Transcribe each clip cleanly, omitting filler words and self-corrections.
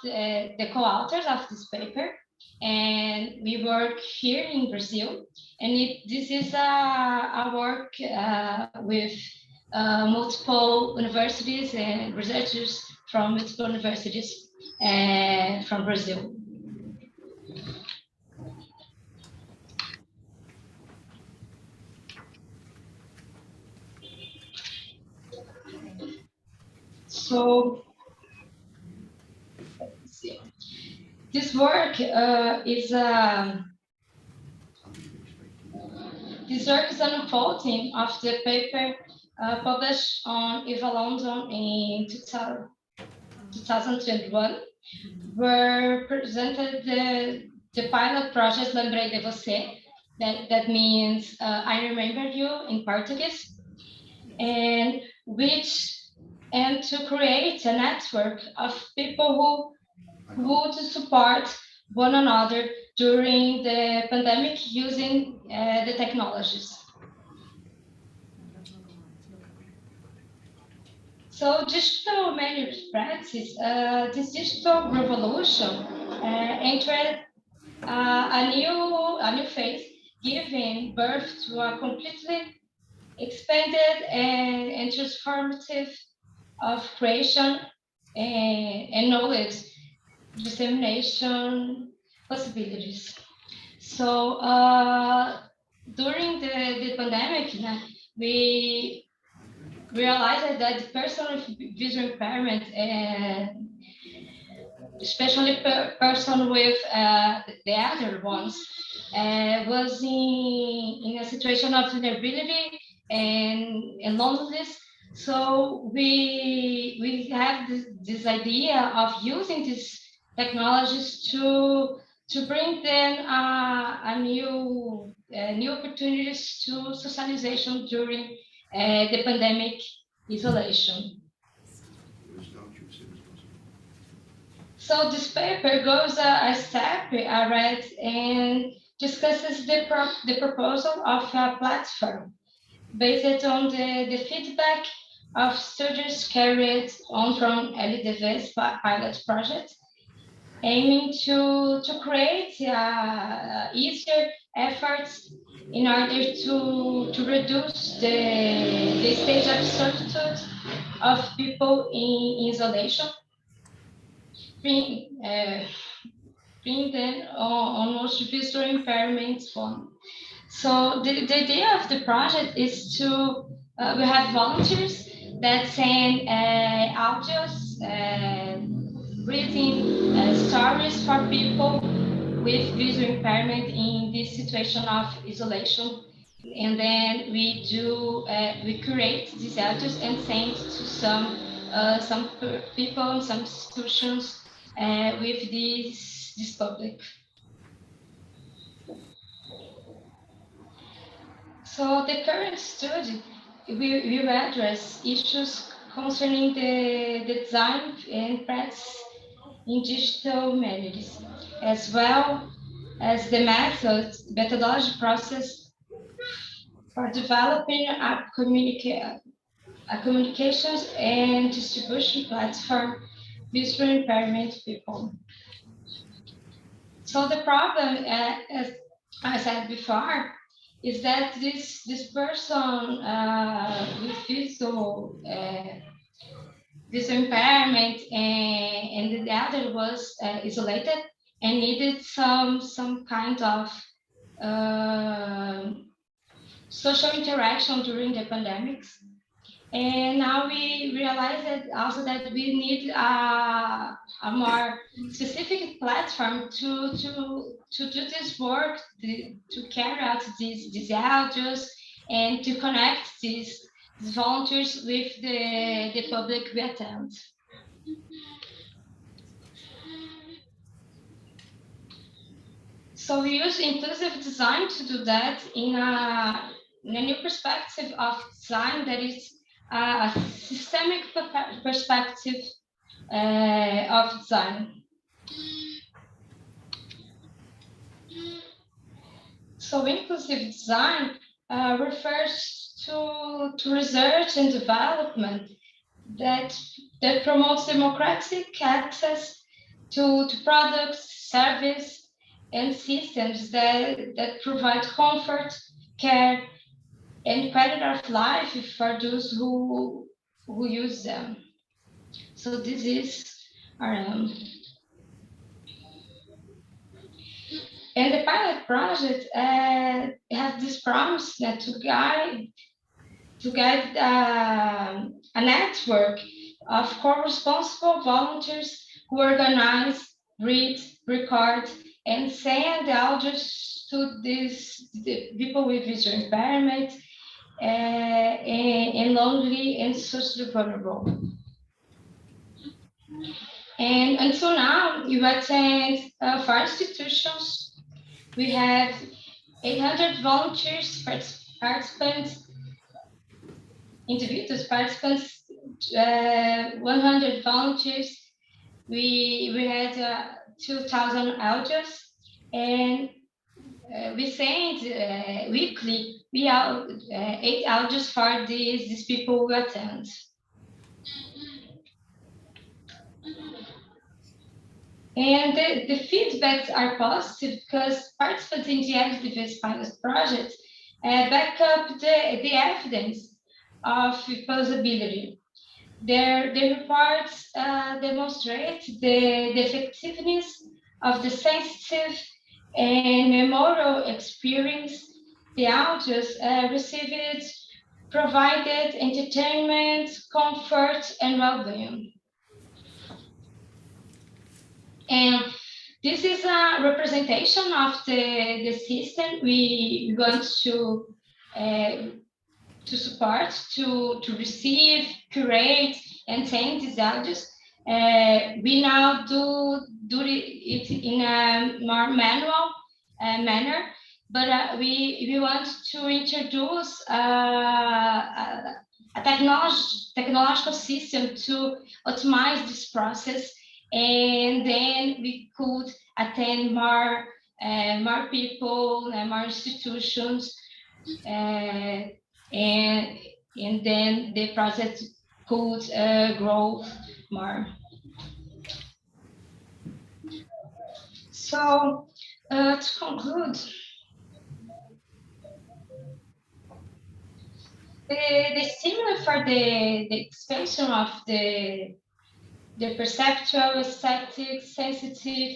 the co-authors of this paper, and we work here in Brazil. And this is a work with multiple universities and researchers from multiple universities from Brazil. So, let's see. This work is an unfolding of the paper published on EVA London in 2021, where presented the pilot project Lembrei de Você, that means I remember you in Portuguese, and to create a network of people who would support one another during the pandemic using the technologies. So digital manuscript practice, this digital revolution entered a new phase, giving birth to a completely expanded and transformative of creation and knowledge dissemination possibilities. So during the pandemic, we realized that the person with visual impairment, especially person with the other ones, was in a situation of vulnerability and loneliness. So we have this idea of using these technologies to bring them new opportunities to socialization during the pandemic isolation. So this paper goes a step ahead and discusses the proposal of a platform based on the feedback of students carried on from LDV's pilot project, aiming to create easier efforts in order to reduce the stage of solitude of people in isolation, bring them on most visual impairments one. So the idea of the project is to we have volunteers that send audios, reading stories for people with visual impairment in this situation of isolation, and then we create these audios and send to some people, some institutions with this public. So the current study will address issues concerning the design and practice in digital humanities, as well as the methodologic process for developing a communications and distribution platform visual impairment people. So the problem, as I said before, is that this person with visual impairment and the other was isolated and needed some kind of social interaction during the pandemics. And now we realize that also that we need a more specific platform to do this work, to carry out these audios and to connect these volunteers with the public we attend. So we use inclusive design to do that in a new perspective of design that is a systemic perspective of design. So inclusive design refers to research and development that promotes democratic access to products, service, and systems that provide comfort, care, and quality of life for those who use them. So this is RM. And the pilot project has this promise that to guide a network of co-responsible volunteers who organize, read, record, and send audios to the people with visual impairment and lonely and socially vulnerable. And until now, you attend 4 institutions. We have 800 volunteers, participants, individuals, participants, 100 volunteers. We had 2,000 audios, and we send weekly 8 audios for these people who attend. And the feedbacks are positive because participants in the LGBT pilot project back up the evidence of plausibility. Their reports demonstrate the effectiveness of the sensitive and memorial experience. The audios received provided entertainment, comfort, and well-being. And this is a representation of the system we want to support, to receive, curate, and send these audios. We now do it in a more manual manner, but we want to introduce a technological system to optimize this process, and then we could attend more people, more institutions, and then the project could grow more. So to conclude, the stimuli for the expansion of the perceptual, aesthetic, sensitive,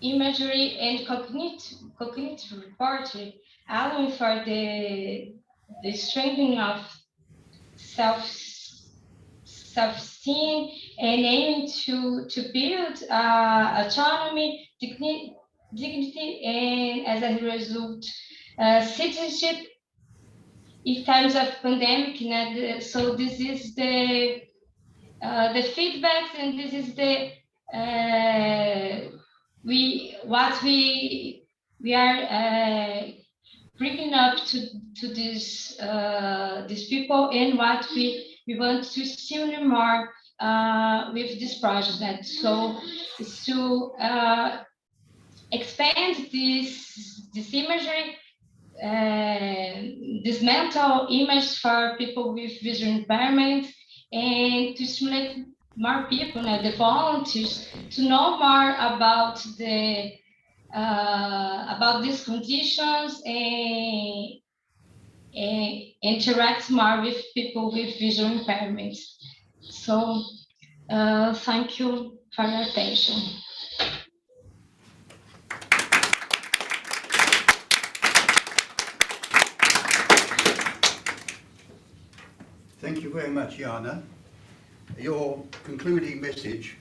imagery, and cognitive repertoire, allowing for the strengthening of self-esteem and aiming to build autonomy, dignity, and as a result, citizenship in times of pandemic. So this is the feedbacks, and this is the we are bringing up to these people, and what we want to stimulate more with this project. So is to expand this imagery, this mental image for people with visual impairment, and to stimulate more people, the volunteers, to know more about these conditions and interact more with people with visual impairments. So thank you for your attention. Thank you very much, Iana. Your concluding message